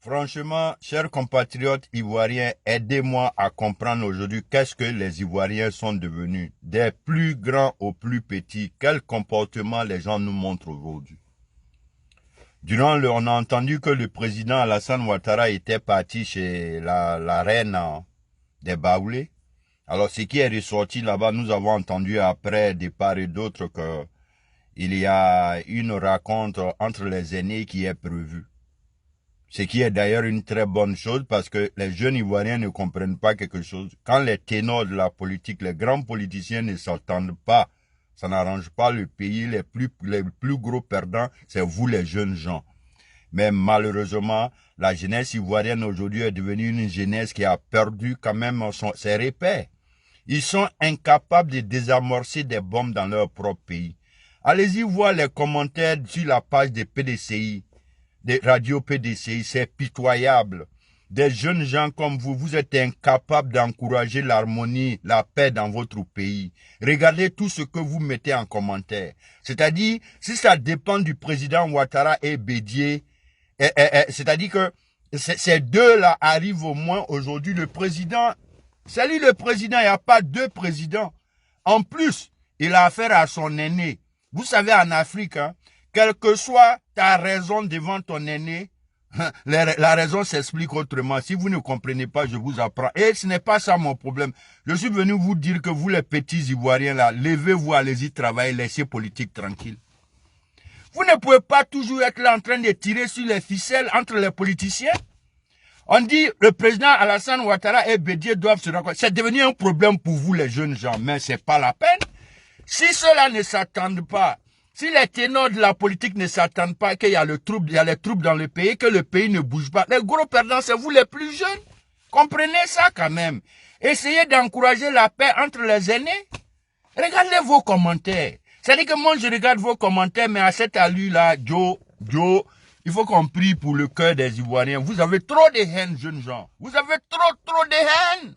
Franchement, chers compatriotes ivoiriens, aidez-moi à comprendre aujourd'hui qu'est-ce que les Ivoiriens sont devenus. Des plus grands aux plus petits, quel comportement les gens nous montrent aujourd'hui. On a entendu que le président Alassane Ouattara était parti chez la reine des Baoulés. Alors, ce qui est ressorti là-bas, nous avons entendu après de part et d'autre que il y a une rencontre entre les aînés qui est prévue. Ce qui est d'ailleurs une très bonne chose parce que les jeunes Ivoiriens ne comprennent pas quelque chose. Quand les ténors de la politique, les grands politiciens ne s'entendent pas, ça n'arrange pas le pays. Les plus gros perdants, c'est vous les jeunes gens. Mais malheureusement, la jeunesse ivoirienne aujourd'hui est devenue une jeunesse qui a perdu quand même ses repères. Ils sont incapables de désamorcer des bombes dans leur propre pays. Allez-y voir les commentaires sur la page des PDCI. Des radios PDCI, c'est pitoyable. Des jeunes gens comme vous, vous êtes incapables d'encourager l'harmonie, la paix dans votre pays. Regardez tout ce que vous mettez en commentaire. C'est-à-dire, si ça dépend du président Ouattara et Bédié, c'est-à-dire que ces deux-là arrivent au moins aujourd'hui. Le président, salut le président, il n'y a pas deux présidents. En plus, il a affaire à son aîné. Vous savez, en Afrique, hein, quelle que soit ta raison devant ton aîné, la raison s'explique autrement. Si vous ne comprenez pas, je vous apprends. Et ce n'est pas ça mon problème. Je suis venu vous dire que vous, les petits Ivoiriens, là, levez-vous, allez-y travailler, laissez politique tranquille. Vous ne pouvez pas toujours être là en train de tirer sur les ficelles entre les politiciens. On dit le président Alassane Ouattara et Bédié doivent se rencontrer. C'est devenu un problème pour vous, les jeunes gens, mais c'est pas la peine. Si ceux-là ne s'attendent pas, si les ténors de la politique ne s'attendent pas qu'il y a les troubles dans le pays, que le pays ne bouge pas, les gros perdants, c'est vous les plus jeunes. Comprenez ça quand même. Essayez d'encourager la paix entre les aînés. Regardez vos commentaires. C'est-à-dire que moi, je regarde vos commentaires, mais à cette allure-là, Joe, il faut qu'on prie pour le cœur des Ivoiriens. Vous avez trop de haine, jeunes gens. Vous avez trop de haine.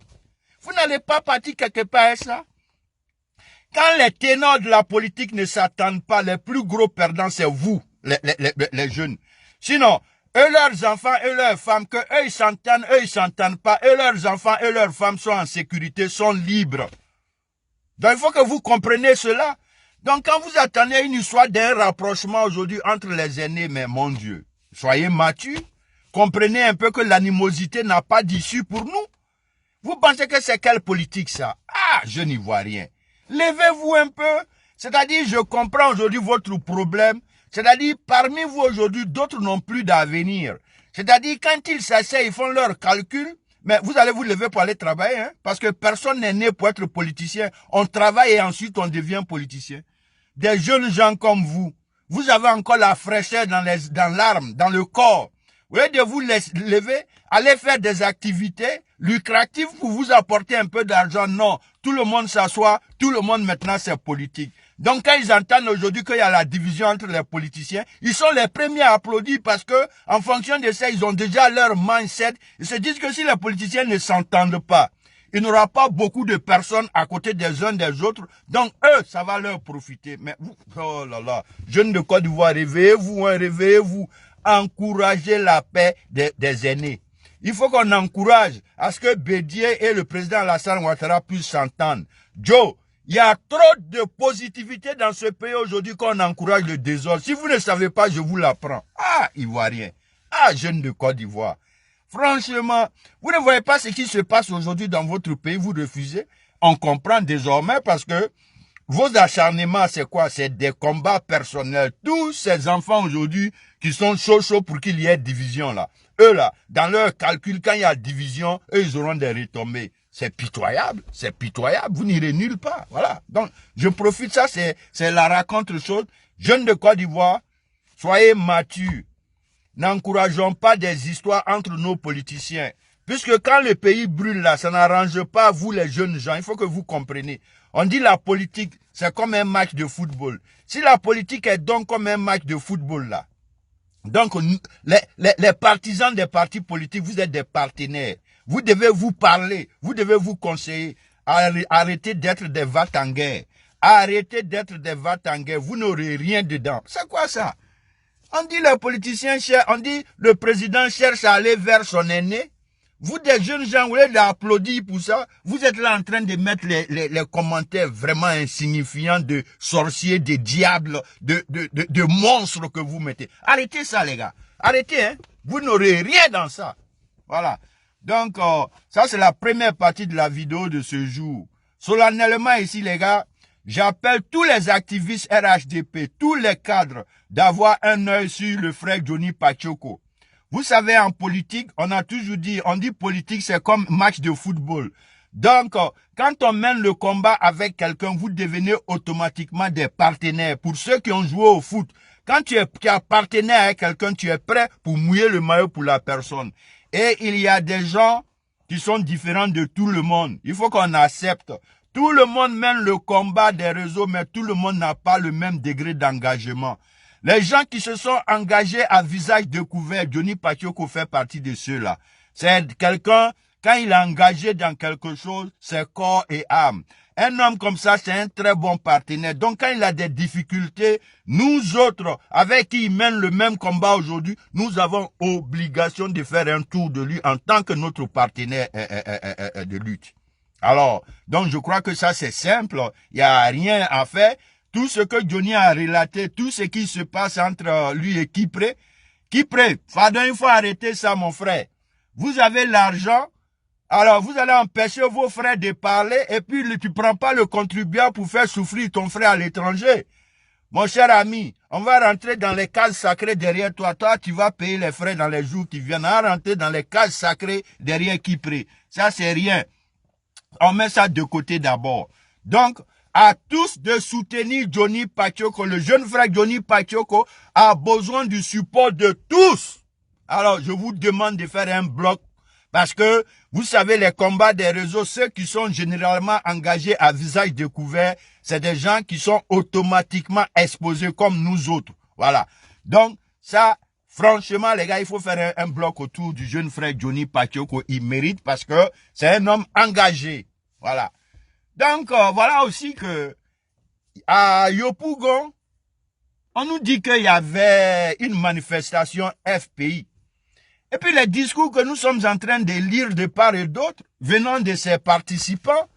Vous n'allez pas partir quelque part à ça. Quand les ténors de la politique ne s'attendent pas, les plus gros perdants, c'est vous, les jeunes. Sinon, eux, leurs enfants et leurs femmes, que eux, ils s'entendent pas, eux, leurs enfants et leurs femmes sont en sécurité, sont libres. Donc, il faut que vous compreniez cela. Donc, quand vous attendez une histoire d'un rapprochement aujourd'hui entre les aînés, mais mon Dieu, soyez matures, comprenez un peu que l'animosité n'a pas d'issue pour nous. Vous pensez que c'est quelle politique ça? Ah, je n'y vois rien. Levez-vous un peu. C'est-à-dire, je comprends aujourd'hui votre problème. C'est-à-dire, parmi vous aujourd'hui, d'autres n'ont plus d'avenir. C'est-à-dire, quand ils s'asseyent, ils font leurs calculs. Mais vous allez vous lever pour aller travailler, hein, parce que personne n'est né pour être politicien. On travaille et ensuite on devient politicien. Des jeunes gens comme vous, vous avez encore la fraîcheur dans l'âme, dans le corps. Au lieu de vous lever, aller faire des activités lucratives pour vous apporter un peu d'argent. Non, tout le monde s'assoit, tout le monde maintenant c'est politique. Donc quand ils entendent aujourd'hui qu'il y a la division entre les politiciens, ils sont les premiers à applaudir parce que en fonction de ça, ils ont déjà leur mindset. Ils se disent que si les politiciens ne s'entendent pas, il n'y aura pas beaucoup de personnes à côté des uns des autres. Donc, eux, ça va leur profiter. Mais vous, oh là là, jeunes de Côte d'Ivoire, réveillez-vous, hein, réveillez-vous. Encouragez la paix des aînés. Il faut qu'on encourage à ce que Bédié et le président Alassane Ouattara puissent s'entendre. Joe, il y a trop de positivité dans ce pays aujourd'hui qu'on encourage le désordre. Si vous ne savez pas, je vous l'apprends. Ah, Ivoirien. Ah, jeunes de Côte d'Ivoire. Franchement, vous ne voyez pas ce qui se passe aujourd'hui dans votre pays, vous refusez. On comprend désormais parce que vos acharnements, c'est quoi? C'est des combats personnels. Tous ces enfants aujourd'hui qui sont chauds pour qu'il y ait division là. Eux là, dans leur calcul, quand il y a division, eux ils auront des retombées. C'est pitoyable, vous n'irez nulle part. Voilà. Donc, je profite ça, c'est la raconte chose. Jeunes de Côte d'Ivoire, soyez matures. N'encourageons pas des histoires entre nos politiciens. Puisque quand le pays brûle là, ça n'arrange pas vous les jeunes gens. Il faut que vous compreniez. On dit la politique, c'est comme un match de football. Si la politique est donc comme un match de football là, donc les partisans des partis politiques, vous êtes des partenaires. Vous devez vous parler, vous devez vous conseiller. Arrêtez d'être des va-t-en-guerre. Arrêtez d'être des va-t-en-guerre. Vous n'aurez rien dedans. C'est quoi ça? On dit les politiciens cherchent, on dit le président cherche à aller vers son aîné. Vous, des jeunes gens, vous voulez d'applaudir pour ça. Vous êtes là en train de mettre les commentaires vraiment insignifiants de sorciers, de diables, de monstres que vous mettez. Arrêtez ça, les gars. Arrêtez, hein. Vous n'aurez rien dans ça. Voilà. Donc, ça, c'est la première partie de la vidéo de ce jour. Solennellement ici, les gars, j'appelle tous les activistes RHDP, tous les cadres, d'avoir un œil sur le frère Johnny Pacheco. Vous savez, en politique, on a toujours dit, on dit politique, c'est comme match de football. Donc, quand on mène le combat avec quelqu'un, vous devenez automatiquement des partenaires. Pour ceux qui ont joué au foot, quand tu es partenaire avec quelqu'un, tu es prêt pour mouiller le maillot pour la personne. Et il y a des gens qui sont différents de tout le monde. Il faut qu'on accepte. Tout le monde mène le combat des réseaux, mais tout le monde n'a pas le même degré d'engagement. Les gens qui se sont engagés à visage découvert, Johnny Pacheco fait partie de ceux-là. C'est quelqu'un, quand il est engagé dans quelque chose, c'est corps et âme. Un homme comme ça, c'est un très bon partenaire. Donc, quand il a des difficultés, nous autres, avec qui il mène le même combat aujourd'hui, nous avons obligation de faire un tour de lui en tant que notre partenaire de lutte. Alors, donc je crois que ça c'est simple, il n'y a rien à faire. Tout ce que Johnny a relaté, tout ce qui se passe entre lui et Kipré, Fadon, il faut arrêter ça mon frère. Vous avez l'argent, alors vous allez empêcher vos frères de parler et puis tu prends pas le contribuable pour faire souffrir ton frère à l'étranger. Mon cher ami, on va rentrer dans les cases sacrées derrière toi. Toi, tu vas payer les frais dans les jours qui viennent. On va rentrer dans les cases sacrées derrière Kipré. Ça c'est rien. On met ça de côté d'abord. Donc, à tous de soutenir Johnny Pacheco. Le jeune frère Johnny Pacheco a besoin du support de tous. Alors, je vous demande de faire un bloc parce que, vous savez, les combats des réseaux, ceux qui sont généralement engagés à visage découvert, c'est des gens qui sont automatiquement exposés comme nous autres. Voilà. Donc, ça, franchement, les gars, il faut faire un bloc autour du jeune frère Johnny Pacheco. Il mérite parce que c'est un homme engagé. Voilà. Donc, voilà aussi que à Yopougon, on nous dit qu'il y avait une manifestation FPI. Et puis les discours que nous sommes en train de lire de part et d'autre, venant de ces participants,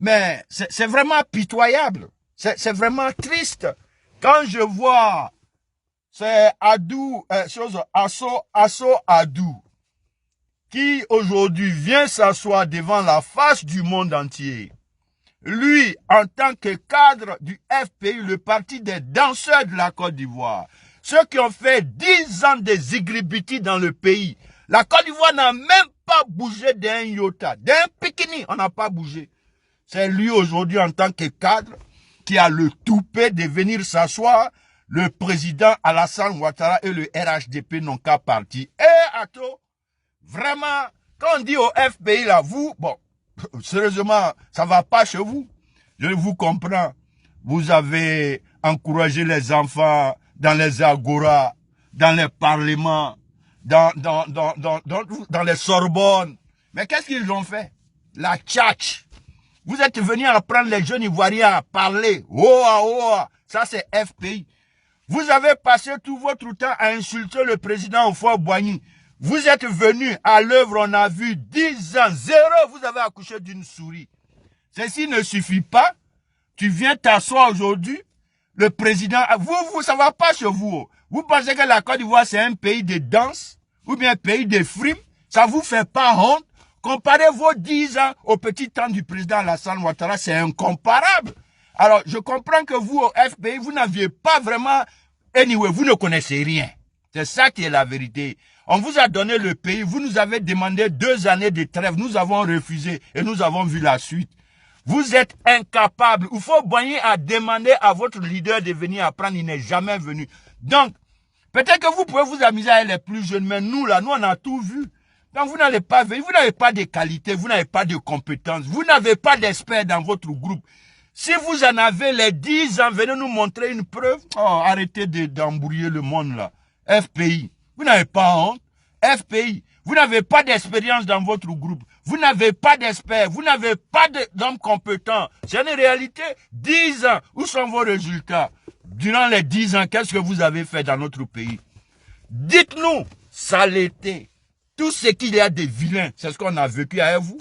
mais c'est vraiment pitoyable. C'est vraiment triste. Quand je vois c'est Asso Adou, qui aujourd'hui vient s'asseoir devant la face du monde entier. Lui, en tant que cadre du FPI, le parti des danseurs de la Côte d'Ivoire, ceux qui ont fait 10 ans de zigribiti dans le pays, la Côte d'Ivoire n'a même pas bougé d'un iota, d'un pikini, on n'a pas bougé. C'est lui aujourd'hui en tant que cadre qui a le toupet de venir s'asseoir. Le président Alassane Ouattara et le RHDP n'ont qu'à partir. Et Ato, vraiment, quand on dit au FPI là, vous, bon, sérieusement, ça va pas chez vous. Je vous comprends. Vous avez encouragé les enfants dans les agoras, dans les parlements, dans les Sorbonnes. Mais qu'est-ce qu'ils ont fait? La tchatch. Vous êtes venus apprendre les jeunes Ivoiriens à parler. Ça c'est FPI. Vous avez passé tout votre temps à insulter le président Houphouët-Boigny. Vous êtes venus à l'œuvre, on a vu 10 ans, 0, vous avez accouché d'une souris. Ceci ne suffit pas. Tu viens t'asseoir aujourd'hui, le président, vous, ça va pas chez vous. Vous pensez que la Côte d'Ivoire, c'est un pays de danse, ou bien un pays de frimes. Ça vous fait pas honte? Comparez vos 10 ans au petit temps du président Alassane Ouattara, c'est incomparable. Alors, je comprends que vous, au FPI, vous n'aviez pas vraiment, anyway, vous ne connaissez rien. C'est ça qui est la vérité. On vous a donné le pays, vous nous avez demandé 2 années de trêve, nous avons refusé et nous avons vu la suite. Vous êtes incapable. Houphouët-Boigny a demandé à votre leader de venir apprendre, il n'est jamais venu. Donc, peut-être que vous pouvez vous amuser avec les plus jeunes, mais nous là, nous on a tout vu. Donc vous n'allez pas venir, vous n'avez pas de qualité, vous n'avez pas de compétences, vous n'avez pas d'experts dans votre groupe. Si vous en avez les 10 ans, venez nous montrer une preuve. Oh, arrêtez d'embrouiller le monde là. FPI, vous n'avez pas honte. FPI, vous n'avez pas d'expérience dans votre groupe. Vous n'avez pas d'experts. Vous n'avez pas d'hommes compétents. C'est une réalité. 10 ans. Où sont vos résultats? durant les 10 ans, qu'est-ce que vous avez fait dans notre pays? Dites-nous, saleté, tout ce qu'il y a de vilain, c'est ce qu'on a vécu avec vous.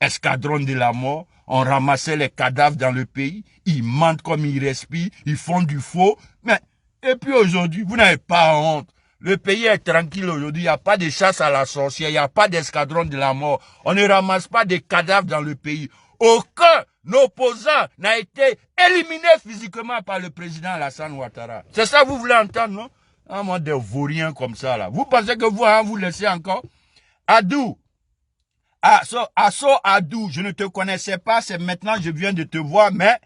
Escadron de la mort, on ramassait les cadavres dans le pays, ils mentent comme ils respirent, ils font du faux. Mais, et puis aujourd'hui, vous n'avez pas honte. Le pays est tranquille aujourd'hui, il n'y a pas de chasse à la sorcière, il n'y a pas d'escadron de la mort. On ne ramasse pas de cadavres dans le pays. Aucun opposant n'a été éliminé physiquement par le président Alassane Ouattara. C'est ça que vous voulez entendre, non? Un monde de vauriens comme ça, là. Vous pensez que vous, vous laissez encore? Adou, Asso Adou, je ne te connaissais pas, c'est maintenant je viens de te voir, mais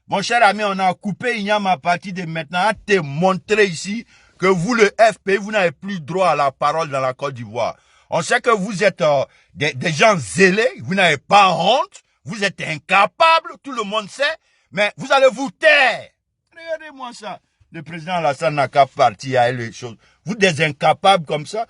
mon cher ami, on a coupé Ignam à partir de maintenant, à te montrer ici que vous, le FPI, vous n'avez plus droit à la parole dans la Côte d'Ivoire. On sait que vous êtes des gens zélés, vous n'avez pas honte, vous êtes incapables, tout le monde sait, mais vous allez vous taire. Regardez-moi ça. Le président Alassane n'a qu'à partir à les choses. Vous des incapables comme ça,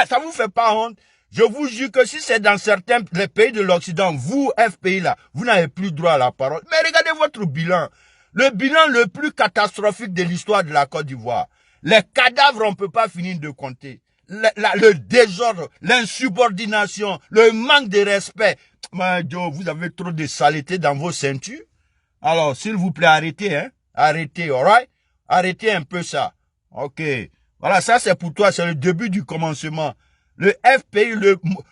ça vous fait pas honte. Je vous jure que si c'est dans certains les pays de l'Occident, vous, FPI là, vous n'avez plus droit à la parole. Mais regardez votre bilan. Le bilan le plus catastrophique de l'histoire de la Côte d'Ivoire. Les cadavres, on ne peut pas finir de compter. Le désordre, l'insubordination, le manque de respect. Vous avez trop de saleté dans vos ceintures. Alors, s'il vous plaît, arrêtez, hein. Arrêtez, alright? Arrêtez un peu ça. Ok. Voilà, ça c'est pour toi, c'est le début du commencement. Le FPI,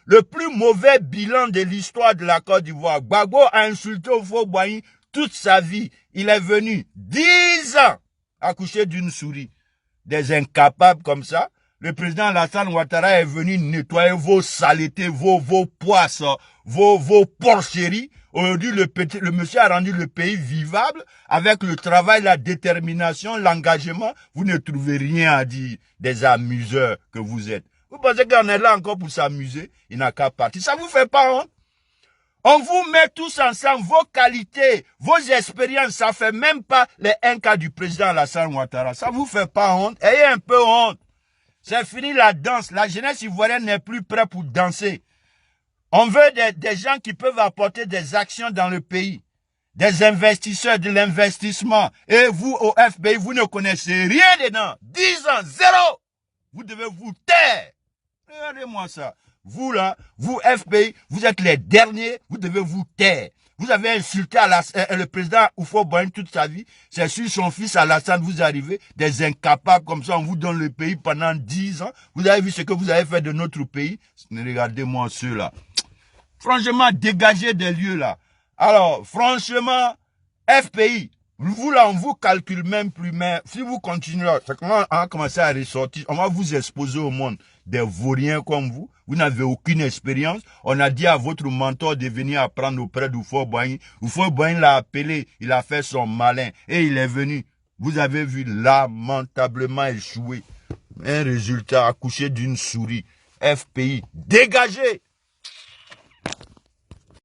le plus mauvais bilan de l'histoire de la Côte d'Ivoire. Gbagbo a insulté Houphouët-Boigny toute sa vie. Il est venu 10 ans accoucher d'une souris. Des incapables comme ça. Le président Alassane Ouattara est venu nettoyer vos saletés, vos poisses, vos porcheries. Aujourd'hui, le monsieur a rendu le pays vivable avec le travail, la détermination, l'engagement. Vous ne trouvez rien à dire des amuseurs que vous êtes. Vous pensez qu'on est là encore pour s'amuser? Il n'a qu'à partir. Ça vous fait pas honte? On vous met tous ensemble, vos qualités, vos expériences, ça fait même pas les 1 cas du président Alassane Ouattara. Ça vous fait pas honte? Ayez un peu honte. C'est fini la danse. La jeunesse ivoirienne n'est plus prête pour danser. On veut des gens qui peuvent apporter des actions dans le pays. Des investisseurs, de l'investissement. Et vous, au FBI, vous ne connaissez rien dedans. 10 ans, zéro. Vous devez vous taire. Regardez-moi ça. Vous là, vous FPI, vous êtes les derniers, vous devez vous taire. Vous avez insulté le président Houphouët-Boigny toute sa vie. C'est sur son fils Alassane, vous arrivez, des incapables comme ça, on vous donne le pays pendant 10 ans. Vous avez vu ce que vous avez fait de notre pays. Regardez-moi ceux-là. Franchement, dégagez des lieux là. Alors, franchement, FPI, vous là, on vous calcule même plus, mais si vous continuez, c'est comment on va commencer à ressortir, on va vous exposer au monde. Des vauriens comme vous, vous n'avez aucune expérience. On a dit à votre mentor de venir apprendre auprès d'Houphouët-Boigny. Houphouët-Boigny l'a appelé, il a fait son malin et il est venu. Vous avez vu lamentablement échouer. Un résultat accouché d'une souris. FPI, dégagez!